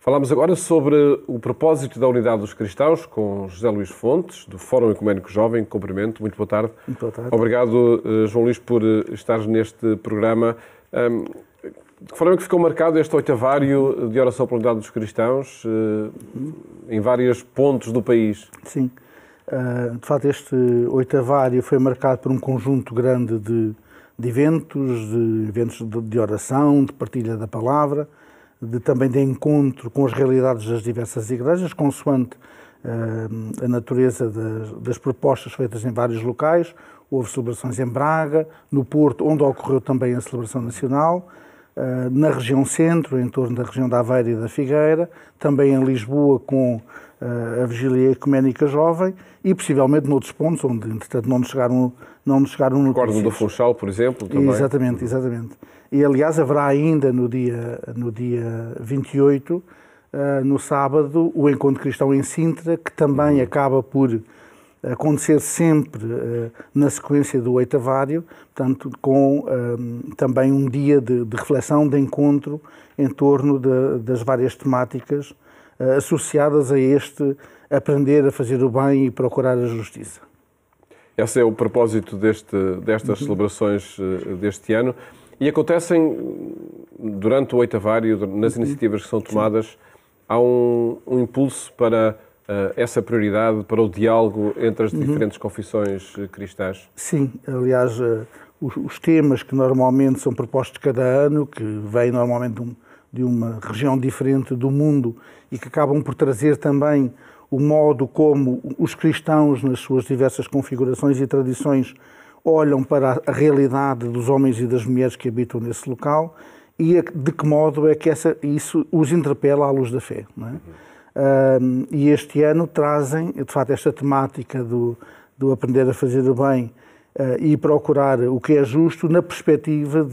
Falámos agora sobre o propósito da Unidade dos Cristãos com José Luís Fontes, do Fórum Ecuménico Jovem. Cumprimento. Muito boa tarde. Muito boa tarde. Obrigado, João Luís, por estar neste programa. De que forma é que ficou marcado este oitavário de oração pela Unidade dos Cristãos em vários pontos do país? Sim. De facto, este oitavário foi marcado por um conjunto grande de eventos de oração, de partilha da palavra, também de encontro com as realidades das diversas igrejas, consoante a natureza das propostas feitas em vários locais. Houve celebrações em Braga, no Porto, onde ocorreu também a celebração nacional, na região centro, em torno da região da Aveiro e da Figueira, também em Lisboa com a Vigília Ecuménica Jovem e possivelmente noutros pontos onde, entretanto, não nos chegaram notícias. Córdoba do Funchal, por exemplo, também. Exatamente. E, aliás, haverá ainda no dia 28, no sábado, o Encontro Cristão em Sintra, que também acaba por acontecer sempre na sequência do oitavário, portanto, com também um dia de reflexão, de encontro em torno das várias temáticas associadas a este aprender a fazer o bem e procurar a justiça. Esse é o propósito destas celebrações deste ano. E acontecem, durante o oitavário, nas iniciativas que são tomadas, há um impulso para essa prioridade, para o diálogo entre as diferentes confissões cristãs? Sim, aliás, os temas que normalmente são propostos cada ano, que vêm normalmente de uma região diferente do mundo e que acabam por trazer também o modo como os cristãos, nas suas diversas configurações e tradições, olham para a realidade dos homens e das mulheres que habitam nesse local e de que modo é que isso os interpela à luz da fé, não é? E este ano trazem, de facto, esta temática do aprender a fazer o bem e procurar o que é justo na perspectiva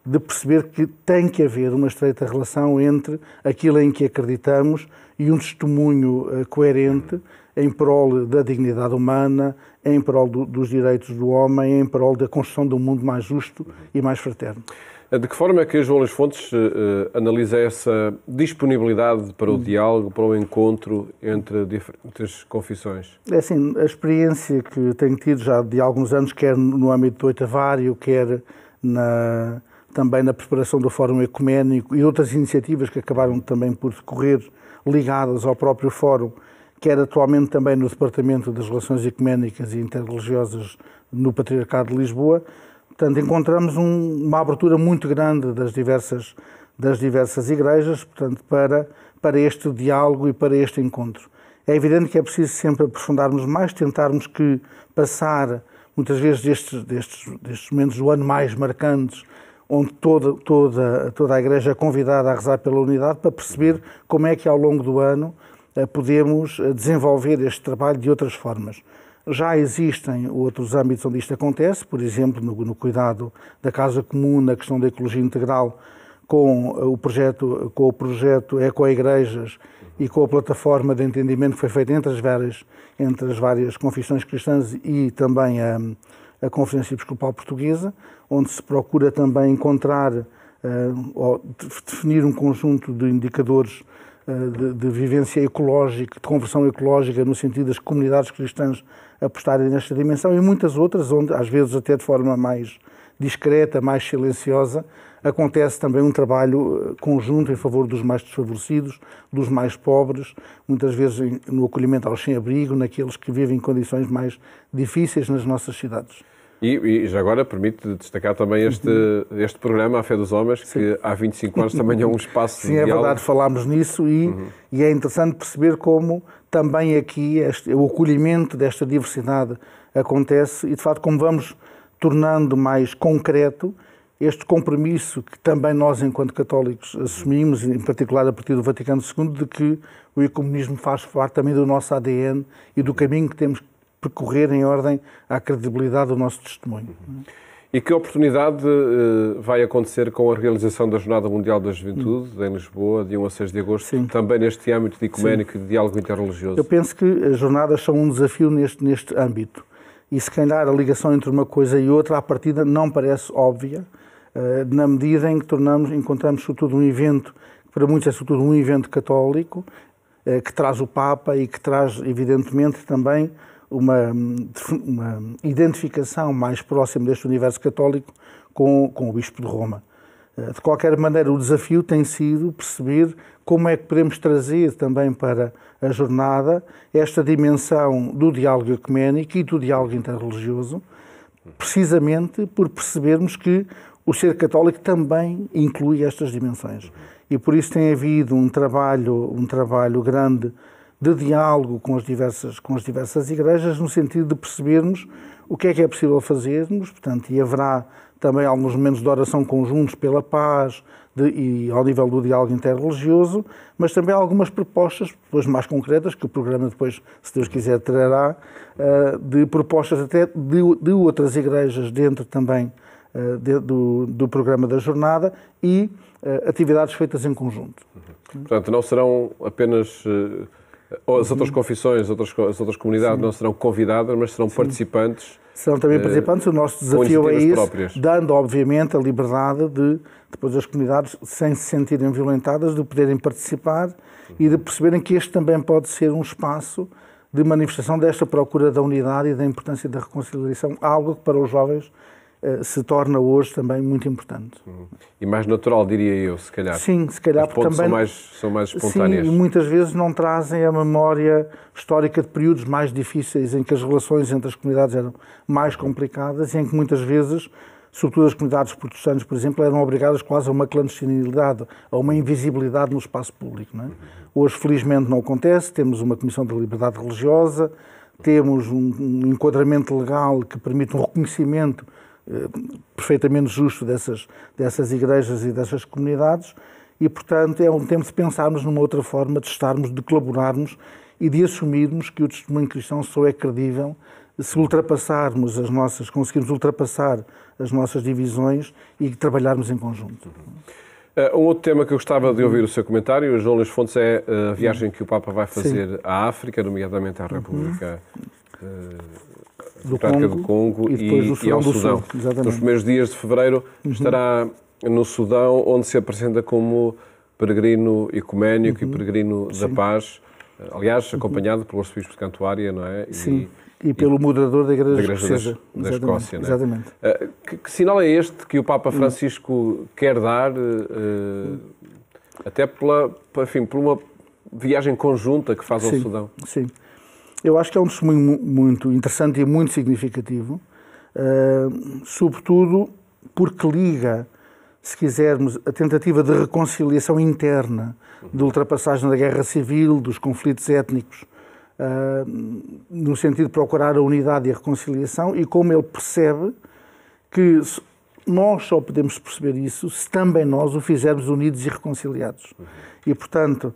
de perceber que tem que haver uma estreita relação entre aquilo em que acreditamos e um testemunho coerente em prol da dignidade humana, em prol dos direitos do homem, em prol da construção de um mundo mais justo e mais fraterno. De que forma é que João Luís Fontes analisa essa disponibilidade para o diálogo, para o encontro entre diferentes confissões? É assim, a experiência que tenho tido já de alguns anos, quer no âmbito do oitavário, quer também na preparação do Fórum Ecuménico e outras iniciativas que acabaram também por decorrer ligadas ao próprio Fórum, quer atualmente também no Departamento das Relações Ecuménicas e Interreligiosas no Patriarcado de Lisboa. Portanto, encontramos uma abertura muito grande das diversas igrejas, portanto, para este diálogo e para este encontro. É evidente que é preciso sempre aprofundarmos mais, tentarmos que passar, muitas vezes, destes momentos do ano mais marcantes, onde toda a igreja é convidada a rezar pela unidade, para perceber como é que ao longo do ano podemos desenvolver este trabalho de outras formas. Já existem outros âmbitos onde isto acontece, por exemplo, no cuidado da casa comum, na questão da ecologia integral, com o projeto Ecoigrejas e com a plataforma de entendimento que foi feita entre as várias confissões cristãs e também a Conferência Episcopal Portuguesa, onde se procura também encontrar ou definir um conjunto de indicadores de vivência ecológica, de conversão ecológica, no sentido das comunidades cristãs apostarem nesta dimensão, e muitas outras, onde às vezes até de forma mais discreta, mais silenciosa, acontece também um trabalho conjunto em favor dos mais desfavorecidos, dos mais pobres, muitas vezes no acolhimento aos sem-abrigo, naqueles que vivem em condições mais difíceis nas nossas cidades. E já agora permite destacar também este programa, A Fé dos Homens, que há 25 anos também é um espaço de diálogo. Sim, é verdade, falámos nisso e é interessante perceber como também aqui o acolhimento desta diversidade acontece e, de facto, como vamos tornando mais concreto este compromisso que também nós, enquanto católicos, assumimos, em particular a partir do Vaticano II, de que o ecumenismo faz parte também do nosso ADN e do caminho que temos que percorrer em ordem à credibilidade do nosso testemunho. E que oportunidade vai acontecer com a realização da Jornada Mundial da Juventude em Lisboa, de 1 a 6 de agosto, Sim. também neste âmbito de ecuménico e de diálogo interreligioso? Eu penso que as jornadas são um desafio neste âmbito. E se calhar a ligação entre uma coisa e outra, à partida, não parece óbvia, na medida em que encontramos, sobretudo, um evento para muitos é sobretudo um evento católico, que traz o Papa e que traz, evidentemente, também uma identificação mais próxima deste universo católico com o Bispo de Roma. De qualquer maneira, o desafio tem sido perceber como é que podemos trazer também para a jornada esta dimensão do diálogo ecuménico e do diálogo interreligioso, precisamente por percebermos que o ser católico também inclui estas dimensões. E por isso tem havido um trabalho grande de diálogo com as diversas igrejas, no sentido de percebermos o que é possível fazermos, portanto, e haverá também alguns momentos de oração conjuntos pela paz e ao nível do diálogo interreligioso, mas também algumas propostas, depois mais concretas, que o programa depois, se Deus quiser, trará, de propostas até de outras igrejas dentro também do programa da jornada e atividades feitas em conjunto. Portanto, não serão apenas as outras confissões, as outras comunidades não serão convidadas, mas serão participantes. Serão também participantes. O nosso desafio é isso, dando, obviamente, a liberdade de, depois as comunidades, sem se sentirem violentadas, de poderem participar e de perceberem que este também pode ser um espaço de manifestação desta procura da unidade e da importância da reconciliação, algo que para os jovens se torna hoje também muito importante. E mais natural, diria eu, se calhar. Sim, se calhar, porque também são mais espontâneas. Sim, e muitas vezes não trazem a memória histórica de períodos mais difíceis, em que as relações entre as comunidades eram mais complicadas e em que muitas vezes, sobretudo as comunidades protestantes, por exemplo, eram obrigadas quase a uma clandestinidade, a uma invisibilidade no espaço público. Não é? Hoje, felizmente, não acontece. Temos uma Comissão de Liberdade Religiosa, temos um enquadramento legal que permite um reconhecimento perfeitamente justo dessas igrejas e dessas comunidades e, portanto, é um tempo de pensarmos numa outra forma de estarmos, de colaborarmos e de assumirmos que o testemunho cristão só é credível se conseguirmos ultrapassar as nossas divisões e trabalharmos em conjunto. Um outro tema que eu gostava de ouvir o seu comentário, João Luís Fontes, é a viagem que o Papa vai fazer à África, nomeadamente à República Democrática do Congo e ao Sudão. Nos primeiros dias de fevereiro estará no Sudão, onde se apresenta como peregrino ecuménico e peregrino da paz, aliás, acompanhado pelo arcebispo de Cantuária, não é? Sim, e pelo moderador da Igreja Escocesa. Da Escócia, não é? Exatamente. Que sinal é este que o Papa Francisco quer dar, até por uma viagem conjunta que faz ao Sudão? Sim. Eu acho que é um testemunho muito interessante e muito significativo, sobretudo porque liga, se quisermos, a tentativa de reconciliação interna, de ultrapassagem da guerra civil, dos conflitos étnicos, no sentido de procurar a unidade e a reconciliação, e como ele percebe que nós só podemos perceber isso se também nós o fizermos unidos e reconciliados. E, portanto,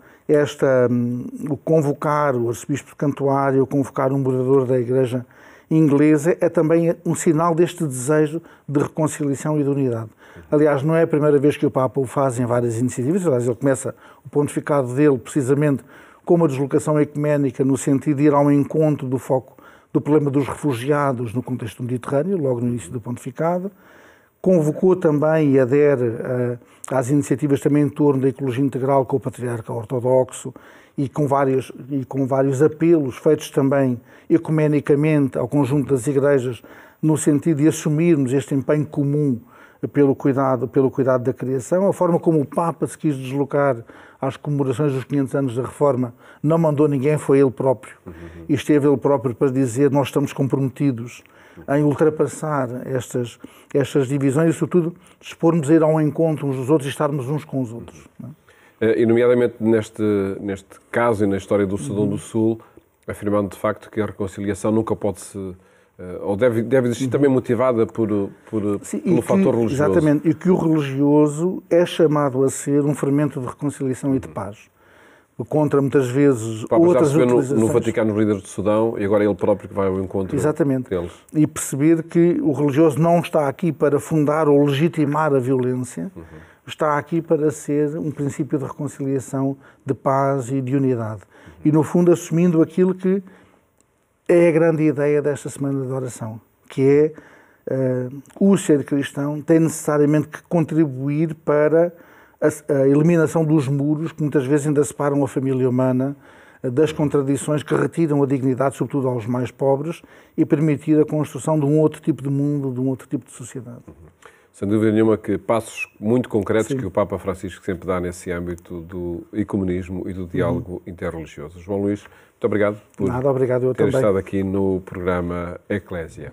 o convocar o arcebispo de Cantuária, o convocar um moderador da Igreja inglesa, é também um sinal deste desejo de reconciliação e de unidade. Aliás, não é a primeira vez que o Papa o faz em várias iniciativas. Aliás, ele começa o pontificado dele precisamente com uma deslocação ecuménica no sentido de ir ao encontro do foco do problema dos refugiados no contexto mediterrâneo, logo no início do pontificado. Convocou também e adere às iniciativas também em torno da ecologia integral com o Patriarca Ortodoxo e com vários apelos feitos também ecumenicamente ao conjunto das igrejas no sentido de assumirmos este empenho comum pelo cuidado da criação. A forma como o Papa se quis deslocar às comemorações dos 500 anos da Reforma não mandou ninguém, foi ele próprio. E esteve ele próprio para dizer: nós estamos comprometidos em ultrapassar estas divisões e, sobretudo, dispormos a ir ao encontro uns dos outros e estarmos uns com os outros. Não é? E, nomeadamente, neste caso e na história do Sudão do Sul, afirmando de facto que a reconciliação nunca pode se... ou deve existir também motivada pelo fator religioso. Exatamente, e que o religioso é chamado a ser um fermento de reconciliação e de paz. Contra, muitas vezes, outras utilizações. No Vaticano, os líderes de Sudão, e agora ele próprio que vai ao encontro deles. E perceber que o religioso não está aqui para fundar ou legitimar a violência, está aqui para ser um princípio de reconciliação, de paz e de unidade. E, no fundo, assumindo aquilo que é a grande ideia desta Semana de Oração, que é o ser cristão tem necessariamente que contribuir para a eliminação dos muros que muitas vezes ainda separam a família humana, das contradições que retiram a dignidade, sobretudo aos mais pobres, e permitir a construção de um outro tipo de mundo, de um outro tipo de sociedade. Sem dúvida nenhuma que passos muito concretos Sim. que o Papa Francisco sempre dá nesse âmbito do ecumenismo e do diálogo interreligioso. João Luís, muito obrigado por Nada, obrigado eu ter também. estado aqui no programa Eclésia.